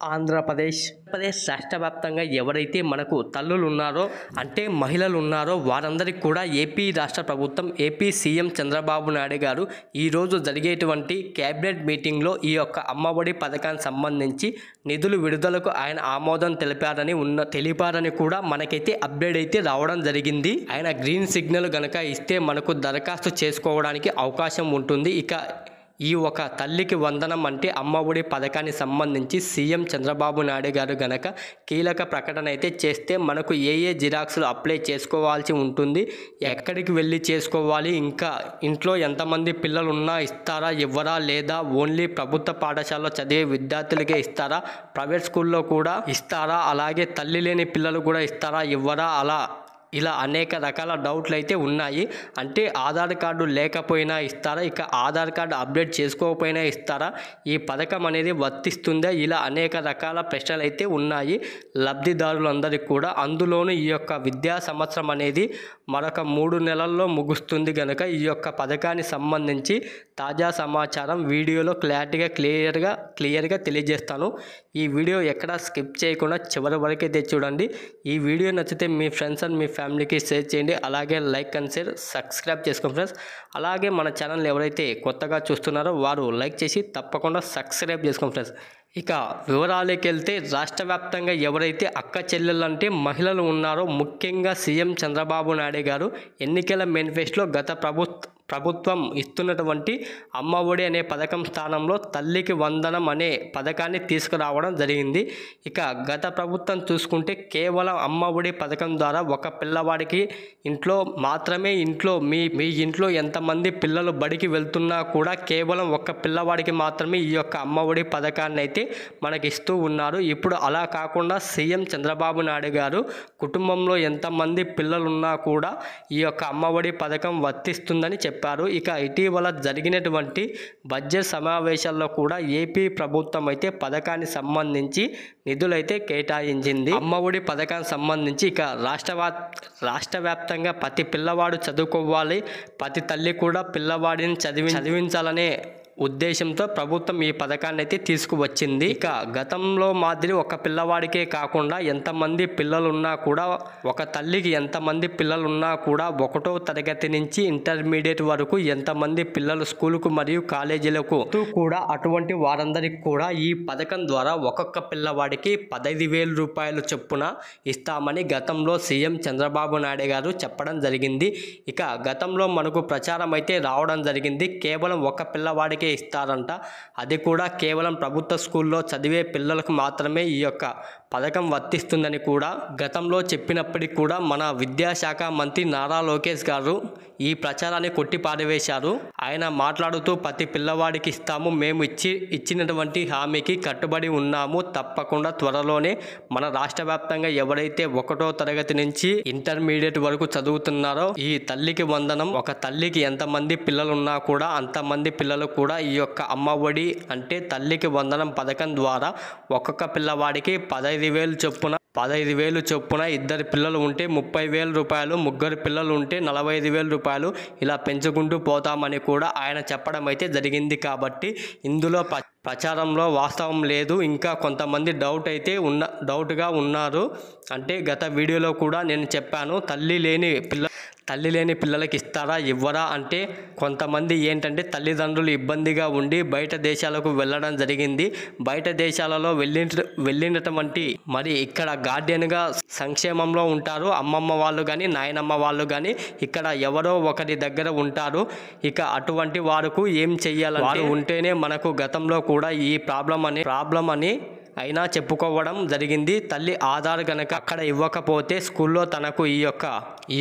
ఆంధ్రప్రదేశ్ రాష్ట్ర వ్యాప్తంగా ఎవరైతే మనకు తల్లులు ఉన్నారో అంటే మహిళలు ఉన్నారో వారందరికీ కూడా ఏపీ రాష్ట్ర ప్రభుత్వం ఏపీ సీఎం చంద్రబాబు నాయుడు గారు ఈరోజు జరిగేటువంటి క్యాబినెట్ మీటింగ్లో ఈ యొక్క అమ్మఒడి పథకానికి సంబంధించి నిధులు విడుదలకు ఆయన ఆమోదం తెలిపారని కూడా మనకైతే అప్డేట్ అయితే రావడం జరిగింది. ఆయన గ్రీన్ సిగ్నల్ గనక ఇస్తే మనకు దరఖాస్తు చేసుకోవడానికి అవకాశం ఉంటుంది. ఇక ఈ ఒక తల్లికి వందనం అంటే అమ్మఒడి పథకానికి సంబంధించి సీఎం చంద్రబాబు నాయుడు గారు గనక కీలక ప్రకటన అయితే చేస్తే మనకు ఏ జిరాక్స్లు అప్లై చేసుకోవాల్సి ఉంటుంది, ఎక్కడికి వెళ్ళి చేసుకోవాలి, ఇంకా ఇంట్లో ఎంతమంది పిల్లలు ఉన్నా ఇస్తారా ఇవ్వరా, లేదా ఓన్లీ ప్రభుత్వ పాఠశాలలో చదివే విద్యార్థులకే ఇస్తారా, ప్రైవేట్ స్కూల్లో కూడా ఇస్తారా, అలాగే తల్లి లేని పిల్లలు కూడా ఇస్తారా ఇవ్వరా, ఇలా అనేక రకాల డౌట్లు అయితే ఉన్నాయి. అంటే ఆధార్ కార్డు లేకపోయినా ఇస్తారా, ఇక ఆధార్ కార్డు అప్డేట్ చేసుకోకపోయినా ఇస్తారా, ఈ పథకం అనేది వర్తిస్తుందా, ఇలా అనేక రకాల ప్రశ్నలు అయితే ఉన్నాయి లబ్ధిదారులందరికీ కూడా. అందులోనూ ఈ యొక్క విద్యా సంవత్సరం అనేది మరొక 3 నెలల్లో ముగుస్తుంది కనుక ఈ యొక్క పథకానికి సంబంధించి తాజా సమాచారం వీడియోలో క్లియర్గా తెలియజేస్తాను. ఈ వీడియో ఎక్కడ స్కిప్ చేయకుండా చివరి వరకు అయితే చూడండి. ఈ వీడియో నచ్చితే మీ ఫ్రెండ్స్ అండ్ మీ ఫ్యామిలీకి షేర్ చేయండి. అలాగే లైక్ అండ్ షేర్, సబ్స్క్రైబ్ చేసుకోండి ఫ్రెండ్స్. అలాగే మన ఛానల్ ఎవరైతే కొత్తగా చూస్తున్నారో వారు లైక్ చేసి తప్పకుండా సబ్స్క్రైబ్ చేసుకోండి ఫ్రెండ్స్. ఇక వివరాలకి వెళ్తే రాష్ట్ర వ్యాప్తంగా ఎవరైతే అక్క చెల్లెళ్ళు అంటే మహిళలు ఉన్నారో ముఖ్యంగా సీఎం చంద్రబాబు నాయుడు గారు ఎన్నికల మేనిఫెస్టోలో గత ప్రభుత్వం ఇస్తున్నటువంటి అమ్మఒడి అనే పథకం స్థానంలో తల్లికి వందనం అనే పథకాన్ని తీసుకురావడం జరిగింది. ఇక గత ప్రభుత్వం చూసుకుంటే కేవలం అమ్మఒడి పథకం ద్వారా ఒక పిల్లవాడికి మీ ఇంట్లో ఎంతమంది పిల్లలు బడికి వెళ్తున్నా కూడా కేవలం ఒక పిల్లవాడికి మాత్రమే ఈ యొక్క అమ్మఒడి పథకాన్ని అయితే మనకి ఇస్తూ ఉన్నారు. ఇప్పుడు అలా కాకుండా సీఎం చంద్రబాబు నాయుడు గారు కుటుంబంలో ఎంతమంది పిల్లలున్నా కూడా ఈ యొక్క అమ్మఒడి పథకం వర్తిస్తుందని చెప్పారు. ఇక ఇటీవల జరిగినటువంటి బడ్జెట్ సమావేశాల్లో కూడా ఏపీ ప్రభుత్వం అయితే పథకానికి సంబంధించి నిధులైతే కేటాయించింది. అమ్మఒడి పథకానికి సంబంధించి ఇక రాష్ట్ర వ్యాప్తంగా ప్రతి పిల్లవాడు చదువుకోవాలి, ప్రతి తల్లి కూడా పిల్లవాడిని చదివించాలనే ఉద్దేశంతో ప్రభుత్వం ఈ పథకాన్ని అయితే తీసుకువచ్చింది. ఇక గతంలో మాదిరి ఒక పిల్లవాడికే కాకుండా ఎంతమంది పిల్లలున్నా కూడా, ఒక తల్లికి ఎంతమంది పిల్లలున్నా కూడా 1వ తరగతి నుంచి ఇంటర్మీడియట్ వరకు ఎంతమంది పిల్లలు స్కూలుకు మరియు కాలేజీలకు కూడా అటువంటి వారందరికీ కూడా ఈ పథకం ద్వారా ఒక్కొక్క పిల్లవాడికి 15,000 రూపాయలు చొప్పున ఇస్తామని గతంలో సీఎం చంద్రబాబు నాయుడు గారు చెప్పడం జరిగింది. ఇక గతంలో మనకు ప్రచారం అయితే రావడం జరిగింది, కేవలం ఒక పిల్లవాడికి ఇస్తారంట, అది కూడా కేవలం ప్రభుత్వ స్కూల్లో చదివే పిల్లలకు మాత్రమే ఈ యొక్క పథకం వర్తిస్తుందని కూడా గతంలో చెప్పినప్పటికీ కూడా మన విద్యాశాఖ మంత్రి నారా లోకేష్ గారు ఈ ప్రచారాన్ని కొట్టిపారవేశారు. ఆయన మాట్లాడుతూ ప్రతి పిల్లవాడికి ఇస్తాము, మేము ఇచ్చినటువంటి హామీకి కట్టుబడి ఉన్నాము, తప్పకుండా త్వరలోనే మన రాష్ట్ర వ్యాప్తంగా ఎవరైతే 1వ తరగతి నుంచి ఇంటర్మీడియట్ వరకు చదువుతున్నారో ఈ తల్లికి వందనం, ఒక తల్లికి ఎంతమంది పిల్లలున్నా కూడా అంతమంది పిల్లలు కూడా ఈ యొక్క అమ్మఒడి అంటే తల్లికి వందనం పథకం ద్వారా ఒక్కొక్క పిల్లవాడికి 15,000 చొప్పున, ఇద్దరు పిల్లలు ఉంటే 30,000 రూపాయలు, ముగ్గురు పిల్లలు ఉంటే 45,000 రూపాయలు ఇలా పెంచుకుంటూ పోతామని కూడా ఆయన చెప్పడం అయితే జరిగింది. కాబట్టి ఇందులో ప్రచారంలో వాస్తవం లేదు. ఇంకా కొంతమంది డౌట్గా ఉన్నారు. అంటే గత వీడియోలో కూడా నేను చెప్పాను, తల్లి లేని పిల్లలకి ఇస్తారా ఇవ్వరా అంటే కొంతమంది ఏంటంటే తల్లిదండ్రులు ఇబ్బందిగా ఉండి బయట దేశాలకు వెళ్ళడం జరిగింది. బయట దేశాలలో వెళ్ళినటువంటి మరి ఇక్కడ గార్డియన్గా సంక్షేమంలో ఉంటారు అమ్మమ్మ వాళ్ళు కానీ నాయనమ్మ వాళ్ళు కానీ, ఇక్కడ ఎవరో ఒకరి దగ్గర ఉంటారు. ఇక అటువంటి వారికి ఏం చెయ్యాలంటే వారు ఉంటేనే మనకు గతంలో కూడా ఈ ప్రాబ్లం అని అయినా చెప్పుకోవడం జరిగింది. తల్లి ఆధార్ కనుక అక్కడ ఇవ్వకపోతే స్కూల్లో తనకు ఈ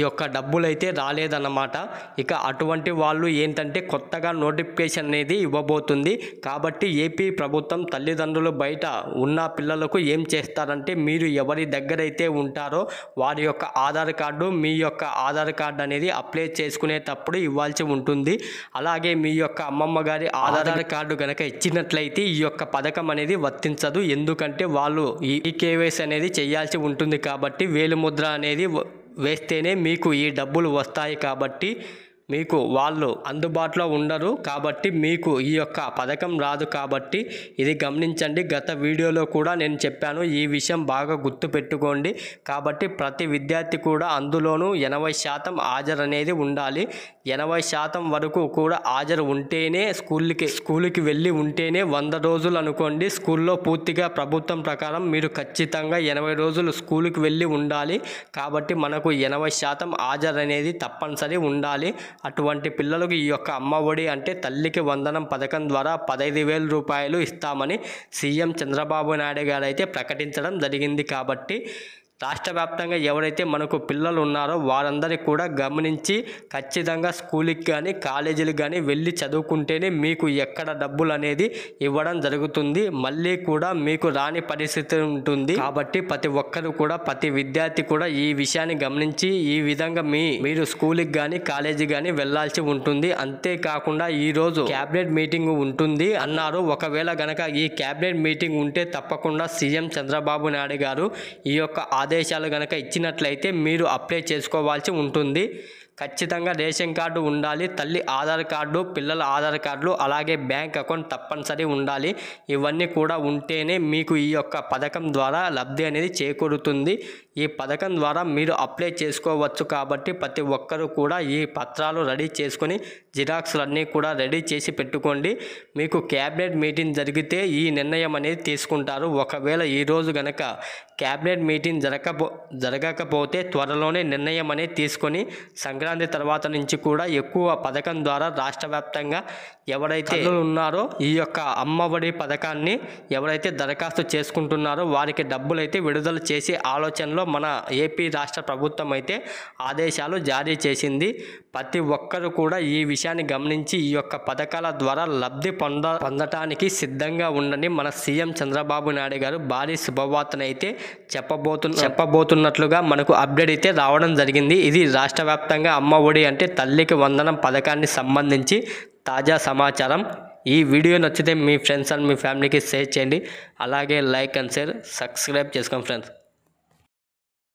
యొక్క డబ్బులు అయితే రాలేదన్నమాట. ఇక అటువంటి వాళ్ళు ఏంటంటే కొత్తగా నోటిఫికేషన్ అనేది ఇవ్వబోతుంది. కాబట్టి ఏపీ ప్రభుత్వం తల్లిదండ్రులు బయట ఉన్న పిల్లలకు ఏం చేస్తారంటే మీరు ఎవరి దగ్గర అయితే ఉంటారో వారి యొక్క ఆధార్ కార్డు, మీ యొక్క ఆధార్ కార్డు అనేది అప్లై చేసుకునేటప్పుడు ఇవ్వాల్సి ఉంటుంది. అలాగే మీ యొక్క అమ్మమ్మ గారి ఆధార్ కార్డు కనుక ఇచ్చినట్లయితే ఈ యొక్క పథకం అనేది వర్తించదు. ఎందుకంటే వాళ్ళు ఈ కేవైసీ అనేది చేయాల్సి ఉంటుంది. కాబట్టి వేలిముద్ర అనేది వేస్తేనే మీకు ఈ డబ్బులు వస్తాయి. కాబట్టి మీకు వాళ్ళు అందుబాటులో ఉండరు కాబట్టి మీకు ఈ యొక్క పథకం రాదు కాబట్టి ఇది గమనించండి. గత వీడియోలో కూడా నేను చెప్పాను, ఈ విషయం బాగా గుర్తుపెట్టుకోండి. కాబట్టి ప్రతి విద్యార్థి కూడా అందులోనూ 80% హాజరు అనేది ఉండాలి. 80% వరకు కూడా హాజరు ఉంటేనే స్కూల్కి వెళ్ళి ఉంటేనే 100 రోజులు అనుకోండి. స్కూల్లో పూర్తిగా ప్రభుత్వం ప్రకారం మీరు ఖచ్చితంగా 80 రోజులు స్కూల్కి వెళ్ళి ఉండాలి. కాబట్టి మనకు 80% హాజరు అనేది తప్పనిసరి ఉండాలి. అటువంటి పిల్లలకు ఈ యొక్క అమ్మఒడి అంటే తల్లికి వందనం పథకం ద్వారా 15,000 రూపాయలు ఇస్తామని సీఎం చంద్రబాబు నాయుడు గారు అయితే ప్రకటించడం జరిగింది. కాబట్టి రాష్ట్ర వ్యాప్తంగా ఎవరైతే మనకు పిల్లలు ఉన్నారో వారందరికీ కూడా గమనించి ఖచ్చితంగా స్కూల్కి కానీ కాలేజీలకు కానీ వెళ్ళి చదువుకుంటేనే మీకు ఎక్కడ డబ్బులు అనేది ఇవ్వడం జరుగుతుంది. మళ్ళీ కూడా మీకు రాని పరిస్థితి ఉంటుంది. కాబట్టి ప్రతి ఒక్కరు కూడా ప్రతి విద్యార్థి కూడా ఈ విషయాన్ని గమనించి ఈ విధంగా మీరు స్కూల్కి కానీ కాలేజీకి కానీ వెళ్ళాల్సి ఉంటుంది. అంతేకాకుండా ఈరోజు క్యాబినెట్ మీటింగ్ ఉంటుంది అన్నారు. ఒకవేళ గనక ఈ క్యాబినెట్ మీటింగ్ ఉంటే తప్పకుండా సీఎం చంద్రబాబు నాయుడు గారు ఈ యొక్క ఆదేశాలు గనక ఇచ్చినట్లయితే మీరు అప్లై చేసుకోవాల్సి ఉంటుంది. ఖచ్చితంగా రేషన్ కార్డు ఉండాలి, తల్లి ఆధార్ కార్డు, పిల్లల ఆధార్ కార్డులు, అలాగే బ్యాంక్ అకౌంట్ తప్పనిసరి ఉండాలి. ఇవన్నీ కూడా ఉంటేనే మీకు ఈ యొక్క పథకం ద్వారా లబ్ధి అనేది చేకూరుతుంది. ఈ పథకం ద్వారా మీరు అప్లై చేసుకోవచ్చు. కాబట్టి ప్రతి ఒక్కరూ కూడా ఈ పత్రాలు రెడీ చేసుకొని జిరాక్స్లన్నీ కూడా రెడీ చేసి పెట్టుకోండి. మీకు క్యాబినెట్ మీటింగ్ జరిగితే ఈ నిర్ణయం అనేది తీసుకుంటారు. ఒకవేళ ఈరోజు గనక క్యాబినెట్ మీటింగ్ జరగకపోతే త్వరలోనే నిర్ణయం అనేది తీసుకొని సంక్రాంతి తర్వాత నుంచి కూడా ఎక్కువ పథకం ద్వారా రాష్ట్ర వ్యాప్తంగా ఎవరైతే ఉన్నారో ఈ యొక్క అమ్మఒడి పథకాన్ని ఎవరైతే దరఖాస్తు చేసుకుంటున్నారో వారికి డబ్బులు అయితే విడుదల చేసే ఆలోచనలో మన ఏపీ రాష్ట్ర ప్రభుత్వం అయితే ఆదేశాలు జారీ చేసింది. ప్రతి ఒక్కరు కూడా ఈ విషయాన్ని గమనించి ఈ యొక్క పథకాల ద్వారా లబ్ధి పొందటానికి సిద్ధంగా ఉండండి. మన సీఎం చంద్రబాబు నాయుడు గారు భారీ శుభవార్తను అయితే చెప్పబోతున్నట్లుగా మనకు అప్డేట్ అయితే రావడం జరిగింది. ఇది రాష్ట్ర వ్యాప్తంగా అమ్మఒడి అంటే తల్లికి వందనం పథకానికి సంబంధించి తాజా సమాచారం. ఈ వీడియో నచ్చితే మీ ఫ్రెండ్స్ అండ్ మీ ఫ్యామిలీకి షేర్ చేయండి. అలాగే లైక్ అండ్ షేర్, సబ్స్క్రైబ్ చేసుకోండి ఫ్రెండ్స్.